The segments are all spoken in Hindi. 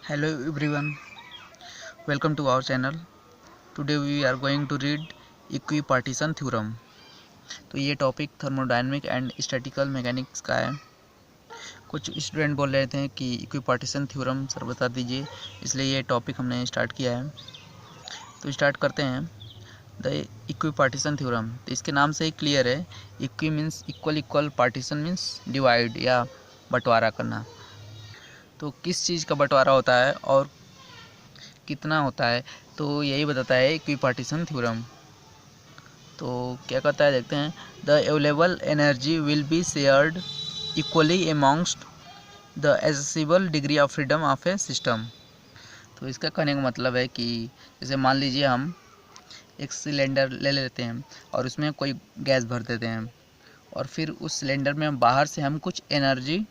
Hello everyone, welcome to our channel. Today we are going to read equipartition theorem. तो ये topic thermodynamic and statistical mechanics का है। कुछ स्टूडेंट बोल रहे थे कि इक्विपार्टीशन थ्योरम सर बता दीजिए, इसलिए ये टॉपिक हमने स्टार्ट किया है। तो स्टार्ट करते हैं। द इक्विपार्टीशन थ्योरम, तो इसके नाम से ही क्लियर है। Equi means equal, equal partition means divide या बंटवारा करना। तो किस चीज़ का बंटवारा होता है और कितना होता है, तो यही बताता है इक्विपार्टीशन थ्योरम। तो क्या कहता है देखते हैं। The available energy will be shared equally amongst the accessible degree of freedom of a system. तो इसका कहने का मतलब है कि जैसे मान लीजिए हम एक सिलेंडर ले लेते हैं और उसमें कोई गैस भर देते हैं और फिर उस सिलेंडर में बाहर से हम कुछ एनर्जी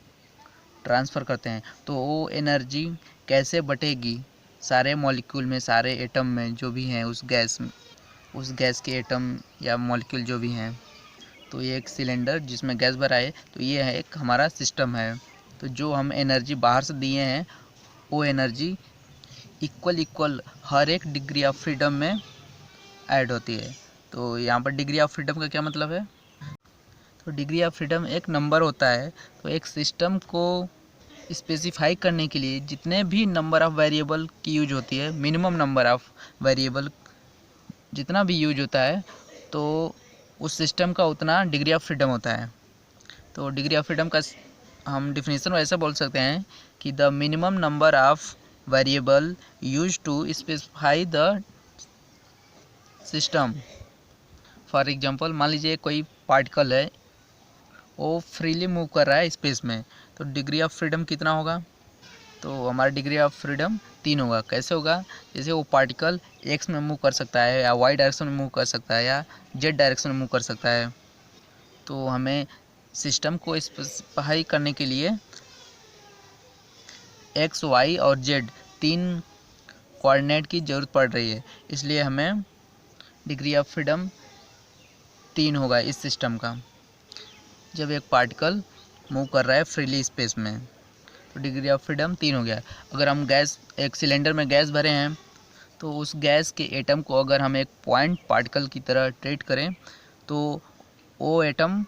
ट्रांसफ़र करते हैं। तो वो एनर्जी कैसे बटेगी सारे मॉलिक्यूल में, सारे एटम में जो भी हैं उस गैस के एटम या मॉलिक्यूल जो भी हैं। तो ये एक सिलेंडर जिसमें गैस भरा है, तो ये है एक हमारा सिस्टम है। तो जो हम एनर्जी बाहर से दिए हैं वो एनर्जी इक्वल इक्वल हर एक डिग्री ऑफ फ्रीडम में ऐड होती है। तो यहाँ पर डिग्री ऑफ फ्रीडम का क्या मतलब है? तो डिग्री ऑफ फ्रीडम एक नंबर होता है। तो एक सिस्टम को स्पेसिफाई करने के लिए जितने भी नंबर ऑफ़ वेरिएबल की यूज होती है, मिनिमम नंबर ऑफ़ वेरिएबल जितना भी यूज होता है, तो उस सिस्टम का उतना डिग्री ऑफ फ्रीडम होता है। तो डिग्री ऑफ फ्रीडम का हम डिफिनीसन ऐसा बोल सकते हैं कि the minimum number of variable use to specify the system. For example मान लीजिए कोई पार्टिकल है, वो फ्रीली मूव कर रहा है स्पेस में, तो डिग्री ऑफ फ्रीडम कितना होगा? तो हमारा डिग्री ऑफ फ्रीडम 3 होगा। कैसे होगा? जैसे वो पार्टिकल एक्स में मूव कर सकता है या वाई डायरेक्शन में मूव कर सकता है या जेड डायरेक्शन में मूव कर सकता है। तो हमें सिस्टम को स्पेसिफाई करने के लिए एक्स, वाई और जेड 3 कोऑर्डिनेट की ज़रूरत पड़ रही है, इसलिए हमें डिग्री ऑफ फ्रीडम 3 होगा इस सिस्टम का। जब एक पार्टिकल मूव कर रहा है फ्रीली स्पेस में, तो डिग्री ऑफ फ्रीडम 3 हो गया। अगर हम एक सिलेंडर में गैस भरे हैं, तो उस गैस के एटम को अगर हम एक पॉइंट पार्टिकल की तरह ट्रीट करें, तो वो एटम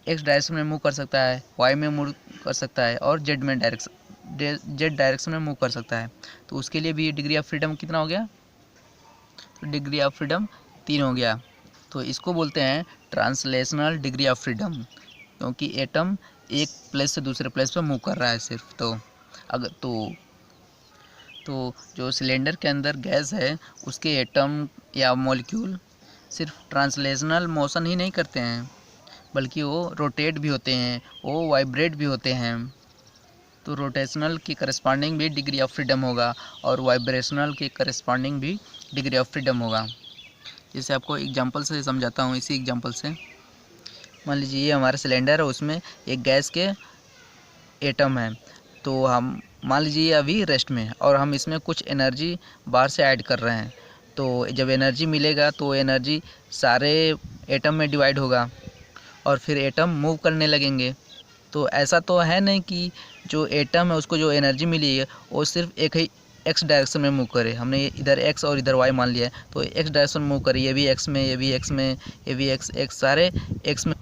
एक्स डायरेक्शन में मूव कर सकता है, वाई में मूव कर सकता है और जेड डायरेक्शन में मूव कर सकता है। तो उसके लिए भी डिग्री ऑफ फ्रीडम कितना हो गया? तो डिग्री ऑफ फ्रीडम 3 हो गया। तो इसको बोलते हैं ट्रांसलेशनल डिग्री ऑफ फ्रीडम, क्योंकि एटम एक प्लेस से दूसरे प्लेस पर मूव कर रहा है सिर्फ। तो अगर तो जो सिलेंडर के अंदर गैस है, उसके एटम या मॉलिक्यूल सिर्फ ट्रांसलेशनल मोशन ही नहीं करते हैं, बल्कि वो रोटेट भी होते हैं, वो वाइब्रेट भी होते हैं। तो रोटेशनल की करस्पॉन्डिंग भी डिग्री ऑफ फ्रीडम होगा और वाइब्रेशनल के करस्पॉन्डिंग भी डिग्री ऑफ फ्रीडम होगा। जैसे आपको एग्जांपल से समझाता हूँ। इसी एग्जांपल से मान लीजिए ये हमारा सिलेंडर है, उसमें एक गैस के एटम है। तो हम मान लीजिए अभी रेस्ट में है और हम इसमें कुछ एनर्जी बाहर से ऐड कर रहे हैं। तो जब एनर्जी मिलेगा तो एनर्जी सारे एटम में डिवाइड होगा और फिर एटम मूव करने लगेंगे। तो ऐसा तो है नहीं कि जो एटम है उसको जो एनर्जी मिली है वो सिर्फ एक ही एक्स डायरेक्शन में मूव करे। हमने इधर एक्स और इधर वाई मान लिया है, तो एक्स डायरेक्शन में मूव करे, ये भी एक्स में, ये भी एक्स में, ये भी एक्स, सारे एक्स में,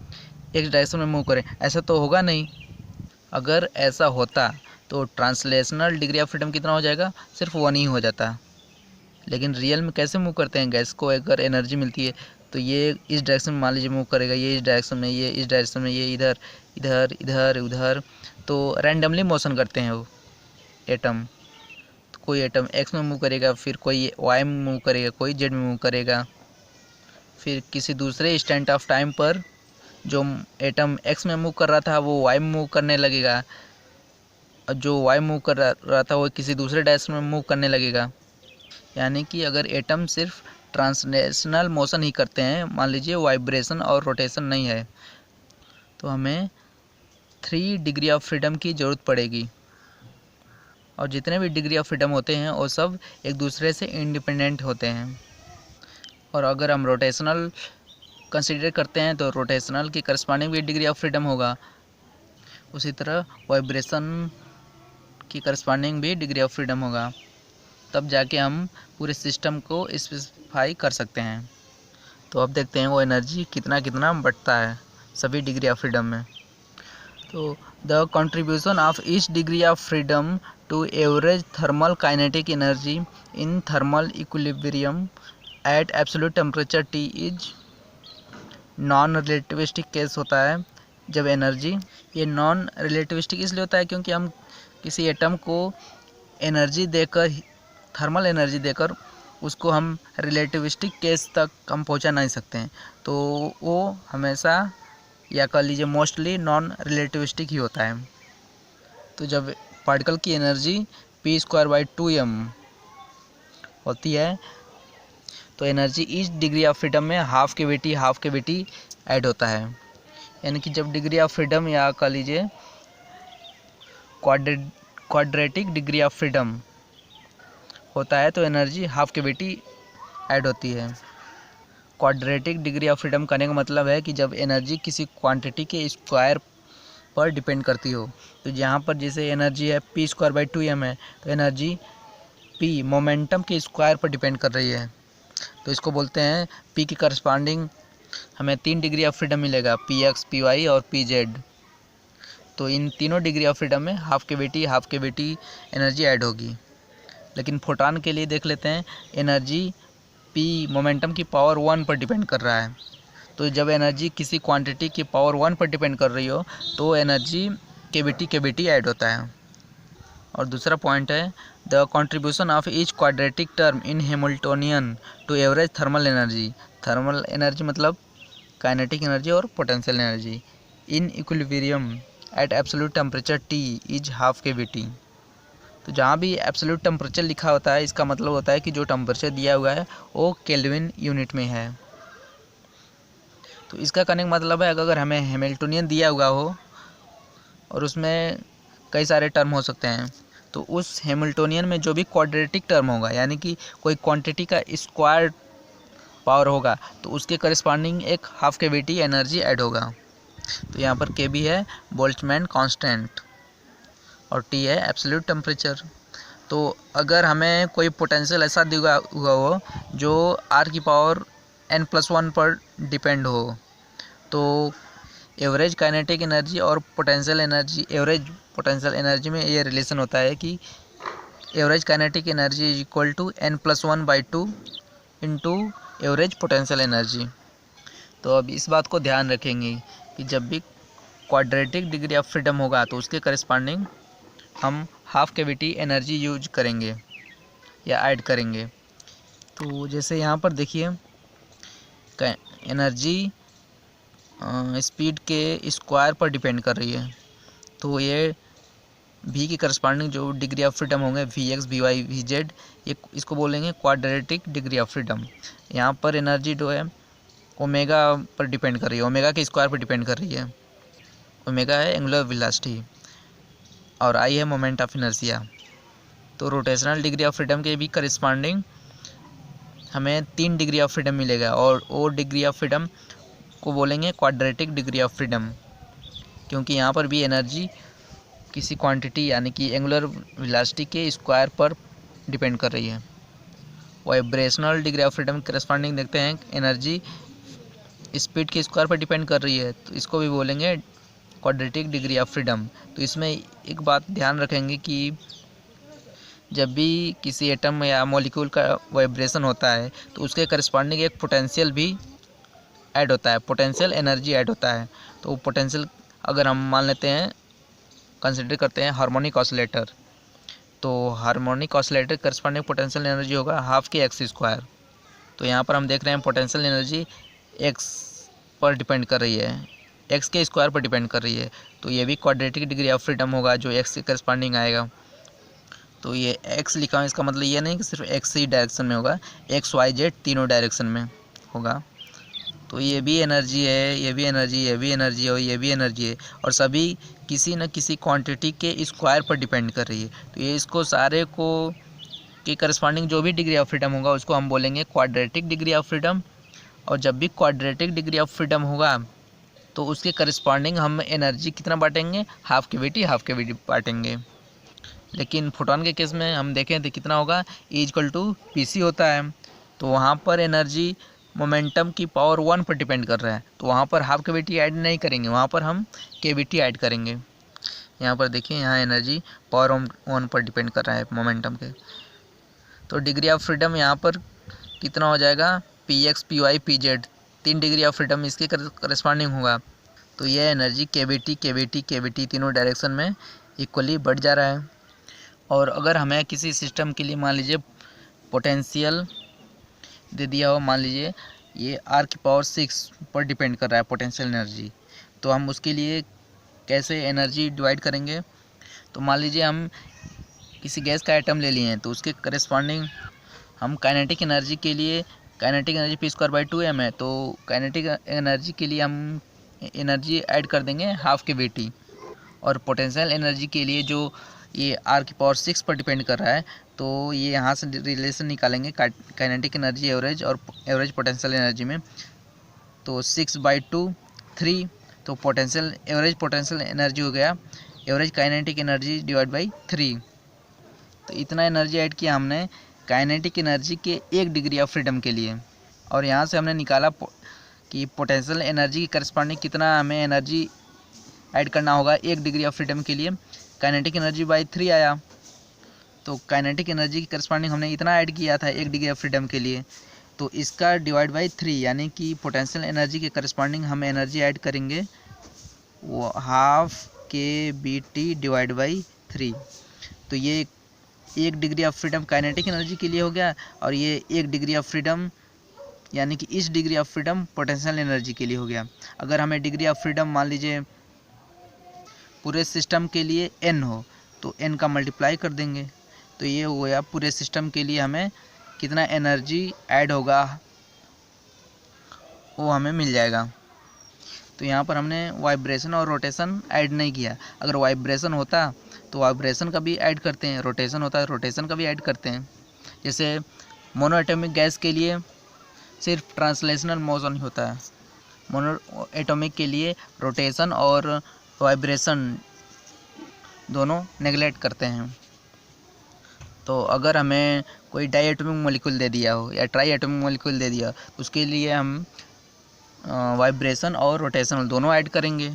एक्स डायरेक्शन में मूव करें। ऐसा तो होगा नहीं। अगर ऐसा होता तो ट्रांसलेशनल डिग्री ऑफ फ्रीडम कितना हो जाएगा? सिर्फ 1 ही हो जाता। लेकिन रियल में कैसे मूव करते हैं? गैस को अगर एनर्जी मिलती है तो ये इस डायरेक्शन में मान लीजिए मूव करेगा, ये इस डायरेक्शन में, ये इस डायरेक्शन में, ये इधर इधर इधर उधर। तो रैंडमली मोशन करते हैं वो एटम। तो कोई एटम एक्स में मूव करेगा, फिर कोई वाई में मूव करेगा, कोई जेड में मूव करेगा। फिर किसी दूसरे इंस्टेंट ऑफ टाइम पर जो एटम एक्स में मूव कर रहा था वो वाई में मूव करने लगेगा, और जो वाई मूव कर रहा था वो किसी दूसरे डायरेक्शन में मूव करने लगेगा। यानी कि अगर एटम सिर्फ ट्रांसलेशनल मोशन ही करते हैं, मान लीजिए वाइब्रेशन और रोटेशन नहीं है, तो हमें 3 डिग्री ऑफ फ्रीडम की ज़रूरत पड़ेगी। और जितने भी डिग्री ऑफ फ्रीडम होते हैं वो सब एक दूसरे से इंडिपेंडेंट होते हैं। और अगर हम रोटेशनल कंसीडर करते हैं तो रोटेशनल की करस्पॉन्डिंग भी डिग्री ऑफ फ्रीडम होगा। उसी तरह वाइब्रेशन की करस्पॉन्डिंग भी डिग्री ऑफ फ्रीडम होगा, तब जाके हम पूरे सिस्टम को स्पेसिफाई कर सकते हैं। तो अब देखते हैं वो एनर्जी कितना कितना बढ़ता है सभी डिग्री ऑफ फ्रीडम में। तो the contribution of each degree of freedom to average thermal kinetic energy in thermal equilibrium at absolute temperature T is non relativistic case होता है जब एनर्जी, ये नॉन रिलेटिविस्टिक इसलिए होता है क्योंकि हम किसी एटम को एनर्जी देकर, थर्मल एनर्जी देकर उसको हम रिलेटिविस्टिक केस तक हम पहुंचा नहीं सकते हैं, तो वो हमेशा या कह लीजिए मोस्टली नॉन रिलेटिविस्टिक ही होता है। तो जब पार्टिकल की एनर्जी p²/2m होती है तो energy each degree of freedom में हाफ केविटी ऐड होता है। यानी कि जब डिग्री ऑफ फ्रीडम या कह लीजिए क्वाड्रेटिक डिग्री ऑफ फ्रीडम होता है तो एनर्जी हाफ केविटी ऐड होती है। क्वाड्रेटिक डिग्री ऑफ फ्रीडम करने का मतलब है कि जब एनर्जी किसी क्वांटिटी के स्क्वायर पर डिपेंड करती हो। तो यहाँ पर जैसे एनर्जी है p²/2m है, तो एनर्जी p मोमेंटम के स्क्वायर पर डिपेंड कर रही है, तो इसको बोलते हैं p की करस्पॉन्डिंग हमें 3 डिग्री ऑफ फ्रीडम मिलेगा, px, py और pz। तो इन तीनों डिग्री ऑफ फ्रीडम में हाफ केविटी एनर्जी ऐड होगी। लेकिन फोटॉन के लिए देख लेते हैं, एनर्जी p मोमेंटम की पावर 1 पर डिपेंड कर रहा है। तो जब एनर्जी किसी क्वांटिटी की पावर 1 पर डिपेंड कर रही हो तो एनर्जी केविटी ऐड होता है। और दूसरा पॉइंट है the contribution of each quadratic term in Hamiltonian to average thermal energy. Thermal energy मतलब काइनेटिक एनर्जी और potential energy in equilibrium at absolute temperature T is half k T. तो जहाँ भी एब्सोल्यूट टेम्परेचर लिखा होता है इसका मतलब होता है कि जो टेम्परेचर दिया हुआ है वो केल्विन यूनिट में है। तो इसका कहने का मतलब है अगर हमें हैमिल्टोनियन दिया हुआ हो और उसमें कई सारे टर्म हो सकते हैं, तो उस हैमिल्टोनियन में जो भी क्वाड्रेटिक टर्म होगा यानी कि कोई क्वांटिटी का स्क्वायर पावर होगा तो उसके करस्पॉन्डिंग एक हाफ केविटी एनर्जी ऐड होगा। तो यहाँ पर के भी है बोल्ट्जमैन कांस्टेंट और T है एब्सोल्यूट टेम्परेचर। तो अगर हमें कोई पोटेंशियल ऐसा दिया हुआ हो जो r⁻n+1 पर डिपेंड हो, तो एवरेज काइनेटिक एनर्जी और potential energy, average potential energy में ये रिलेशन होता है कि average kinetic energy is equal to n+1/2 into average potential energy. तो अब इस बात को ध्यान रखेंगे कि जब भी क्वाड्रेटिक डिग्री ऑफ फ्रीडम होगा तो उसके करस्पॉन्डिंग हम हाफ केविटी एनर्जी यूज करेंगे या ऐड करेंगे। तो जैसे यहाँ पर देखिए एनर्जी स्पीड के स्क्वायर पर डिपेंड कर रही है, तो ये v की करस्पॉन्डिंग जो डिग्री ऑफ फ्रीडम होंगे Vx, Vy, Vz, ये इसको बोलेंगे क्वाड्रेटिक डिग्री ऑफ फ्रीडम। यहाँ पर एनर्जी जो है ओमेगा पर डिपेंड कर रही है, ओमेगा के स्क्वायर पर डिपेंड कर रही है। ओमेगा है एंगुलर वेलोसिटी और आई है मोमेंट ऑफ इनर्शिया। तो रोटेशनल डिग्री ऑफ फ्रीडम के भी करस्पॉन्डिंग हमें 3 डिग्री ऑफ फ्रीडम मिलेगा और वो डिग्री ऑफ फ्रीडम को बोलेंगे क्वाड्रेटिक डिग्री ऑफ फ्रीडम, क्योंकि यहाँ पर भी एनर्जी किसी क्वांटिटी यानी कि एंगुलर वेलोसिटी के स्क्वायर पर डिपेंड कर रही है। Vibrational degree of freedom corresponding देखते हैं एनर्जी स्पीड के स्क्वायर पर डिपेंड कर रही है, तो इसको भी बोलेंगे क्वाड्रेटिक डिग्री ऑफ फ्रीडम। तो इसमें एक बात ध्यान रखेंगे कि जब भी किसी एटम या मॉलिक्यूल का वाइब्रेशन होता है तो उसके करस्पॉन्डिंग एक पोटेंशियल भी ऐड होता है, पोटेंशियल एनर्जी ऐड होता है। तो पोटेंशियल अगर हम मान लेते हैं, कंसिडर करते हैं हार्मोनिक ऑसिलेटर, तो harmonic oscillator corresponding potential energy होगा हाफ के एक्स स्क्वायर। तो यहाँ पर हम देख रहे हैं पोटेंशियल एनर्जी एक्स पर डिपेंड कर रही है, एक्स के स्क्वायर पर डिपेंड कर रही है, तो ये भी क्वाड्रेटिक डिग्री ऑफ फ्रीडम होगा जो एक्स के करस्पॉन्डिंग आएगा। तो ये एक्स लिखा है, इसका मतलब ये नहीं कि सिर्फ एक्स ही डायरेक्शन में होगा, एक्स वाई जेड तीनों डायरेक्शन में होगा। तो ये भी एनर्जी है, ये भी एनर्जी, ये भी एनर्जी है और ये भी एनर्जी है, और सभी किसी न किसी क्वांटिटी के स्क्वायर पर डिपेंड कर रही है। तो ये इसको सारे को के करस्पॉन्डिंग जो भी डिग्री ऑफ फ्रीडम होगा उसको हम बोलेंगे क्वाड्रेटिक डिग्री ऑफ फ्रीडम। और जब भी क्वाड्रेटिक डिग्री ऑफ फ्रीडम होगा तो उसके करस्पॉन्डिंग हम एनर्जी कितना बांटेंगे, हाफ केविटी बांटेंगे। लेकिन फोटोन के केस में हम देखें तो कितना होगा, E इक्वल टू PC होता है। तो वहाँ पर एनर्जी मोमेंटम की पावर 1 पर डिपेंड कर रहा है, तो वहाँ पर हाफ केविटी ऐड नहीं करेंगे, वहाँ पर हम केविटी ऐड करेंगे। यहाँ पर देखिए, यहाँ एनर्जी पावर 1 पर डिपेंड कर रहा है मोमेंटम के। तो डिग्री ऑफ फ्रीडम यहाँ पर कितना हो जाएगा, Px Py Pz, 3 degree of freedom इसके करस्पॉन्डिंग होगा। तो यह एनर्जी केविटी केविटी केविटी तीनों डायरेक्शन में इक्वली बढ़ जा रहा है। और अगर हमें किसी सिस्टम के लिए मान लीजिए पोटेंशियल दे दिया हो, मान लीजिए ये r⁶ पर डिपेंड कर रहा है पोटेंशियल एनर्जी, तो हम उसके लिए कैसे एनर्जी डिवाइड करेंगे। तो मान लीजिए हम किसी गैस का आइटम ले लिए हैं, तो उसके करस्पॉन्डिंग हम काइनेटिक एनर्जी के लिए, काइनेटिक एनर्जी p²/2m है, तो काइनेटिक एनर्जी के लिए हम एनर्जी ऐड कर देंगे हाफ केविटी। और पोटेंशियल एनर्जी के लिए जो ये r⁶ पर डिपेंड कर रहा है, तो ये यहाँ से रिलेशन निकालेंगे काइनेटिक एनर्जी एवरेज और एवरेज पोटेंशियल एनर्जी में। तो 6/2 3, तो पोटेंशियल एवरेज पोटेंशियल एनर्जी हो गया average kinetic energy divide by 3। तो इतना एनर्जी ऐड किया हमने काइनेटिक एनर्जी के 1 डिग्री ऑफ फ्रीडम के लिए। और यहाँ से हमने निकाला कि पोटेंशियल एनर्जी की करस्पॉन्डिंग कितना हमें एनर्जी ऐड करना होगा 1 डिग्री ऑफ फ्रीडम के लिए। काइनेटिक एनर्जी बाई 3 आया, तो काइनेटिक एनर्जी की करस्पॉन्डिंग हमने इतना ऐड किया था 1 डिग्री ऑफ फ्रीडम के लिए, तो इसका डिवाइड बाई 3, यानी कि पोटेंशियल एनर्जी के करस्पॉन्डिंग हम एनर्जी ऐड करेंगे वो हाफ KBT डिवाइड बाई 3। तो ये 1 degree of freedom kinetic energy के लिए हो गया, और ये 1 डिग्री ऑफ फ्रीडम यानी कि इस degree of freedom potential energy के लिए हो गया। अगर हमें डिग्री ऑफ फ्रीडम मान लीजिए पूरे सिस्टम के लिए n हो, तो n का मल्टीप्लाई कर देंगे, तो ये हो गया पूरे सिस्टम के लिए हमें कितना एनर्जी ऐड होगा वो हमें मिल जाएगा। तो यहाँ पर हमने वाइब्रेशन और रोटेशन ऐड नहीं किया। अगर वाइब्रेशन होता तो वाइब्रेशन का भी ऐड करते हैं, रोटेशन होता है रोटेशन का भी ऐड करते हैं। जैसे मोनो एटॉमिक गैस के लिए सिर्फ ट्रांसलेशनल मोशन ही होता है, मोनो एटॉमिक के लिए रोटेशन और वाइब्रेशन दोनों नेगलेक्ट करते हैं। तो अगर हमें कोई डाई एटॉमिक मॉलिक्यूल दे दिया हो या ट्राई एटॉमिक मॉलिक्यूल दे दिया, तो उसके लिए हम वाइब्रेशन और रोटेशन दोनों ऐड करेंगे।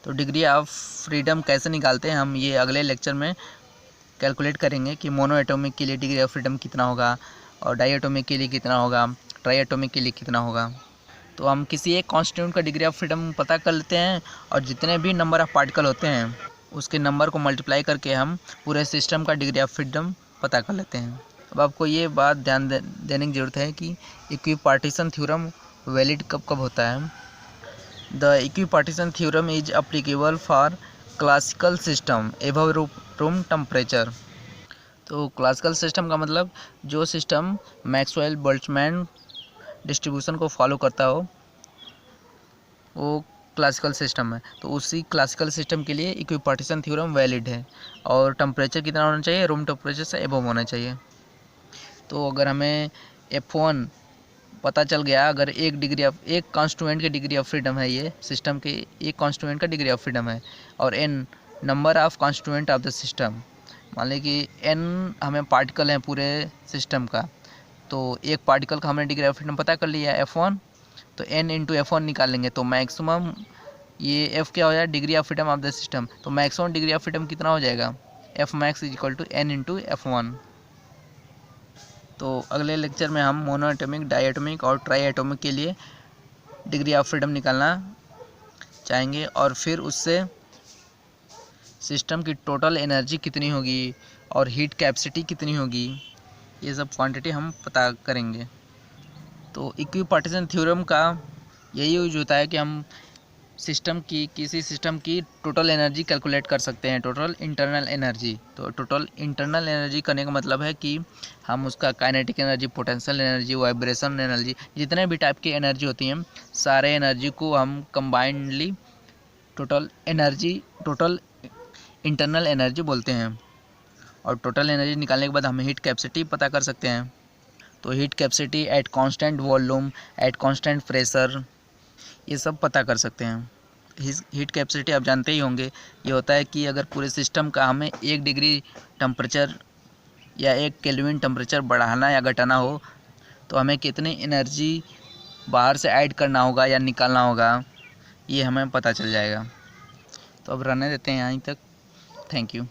तो डिग्री ऑफ फ्रीडम कैसे निकालते हैं हम ये अगले लेक्चर में कैलकुलेट करेंगे कि मोनो एटॉमिक के लिए डिग्री ऑफ फ्रीडम कितना होगा और डाई एटॉमिक के लिए कितना होगा, ट्राई एटॉमिक के लिए कितना होगा। तो हम किसी एक कॉन्स्टिट्यूएंट का डिग्री ऑफ फ्रीडम पता कर लेते हैं, और जितने भी नंबर ऑफ पार्टिकल होते हैं उसके नंबर को मल्टीप्लाई करके हम पूरे सिस्टम का डिग्री ऑफ फ्रीडम पता कर लेते हैं। अब आपको ये बात ध्यान देने की ज़रूरत है कि इक्विपार्टीशन थ्योरम वैलिड कब कब होता है। The equipartition theorem is applicable for classical system above room temperature. तो क्लासिकल सिस्टम का मतलब जो सिस्टम मैक्सवेल बोल्ट्जमैन डिस्ट्रीब्यूशन को फॉलो करता हो वो क्लासिकल सिस्टम है। तो उसी क्लासिकल सिस्टम के लिए इक्विपार्टीशन थ्योरम वैलिड है, और टेम्परेचर कितना होना चाहिए, रूम टेम्परेचर से एबव होना चाहिए। तो अगर हमें F1 पता चल गया, अगर एक कॉन्स्टिट्यूएंट की डिग्री ऑफ फ्रीडम है, ये सिस्टम के एक कॉन्स्टिट्यूएंट का डिग्री ऑफ फ्रीडम है, और n number of constituent of the system, मान लें कि n हमें पार्टिकल हैं पूरे सिस्टम का, तो एक पार्टिकल का हमने डिग्री ऑफ फ्रीडम पता कर लिया F1, तो n इंटू F1 निकाल लेंगे, तो मैक्सिमम ये F क्या हो जाएगा, degree of freedom of the system. तो मैक्सिमम डिग्री ऑफ फ्रीडम कितना हो जाएगा, F max is equal to n into F1। तो अगले लेक्चर में हम मोनो एटॉमिक, डाई एटॉमिक और ट्राई एटॉमिक के लिए डिग्री ऑफ फ्रीडम निकालना चाहेंगे, और फिर उससे सिस्टम की टोटल एनर्जी कितनी होगी और हीट कैपेसिटी कितनी होगी, ये सब क्वांटिटी हम पता करेंगे। तो इक्विपार्टीशन थ्योरम का यही यूज होता है कि हम किसी सिस्टम की टोटल एनर्जी कैलकुलेट कर सकते हैं, टोटल इंटरनल एनर्जी। तो टोटल इंटरनल एनर्जी करने का मतलब है कि हम उसका kinetic energy, potential energy, vibration energy, जितने भी टाइप की एनर्जी होती हैं सारे एनर्जी को हम कंबाइंडली टोटल इंटरनल एनर्जी बोलते हैं। और टोटल एनर्जी निकालने के बाद हम हीट कैपेसिटी पता कर सकते हैं। तो heat capacity at constant volume, at constant pressure, ये सब पता कर सकते हैं। हीट कैपेसिटी आप जानते ही होंगे। ये होता है कि अगर पूरे सिस्टम का हमें 1 डिग्री टेम्परेचर या 1 केल्विन टेम्परेचर बढ़ाना या घटाना हो तो हमें कितनी एनर्जी बाहर से ऐड करना होगा या निकालना होगा, ये हमें पता चल जाएगा। तो अब रहने देते हैं यहीं तक। Thank you.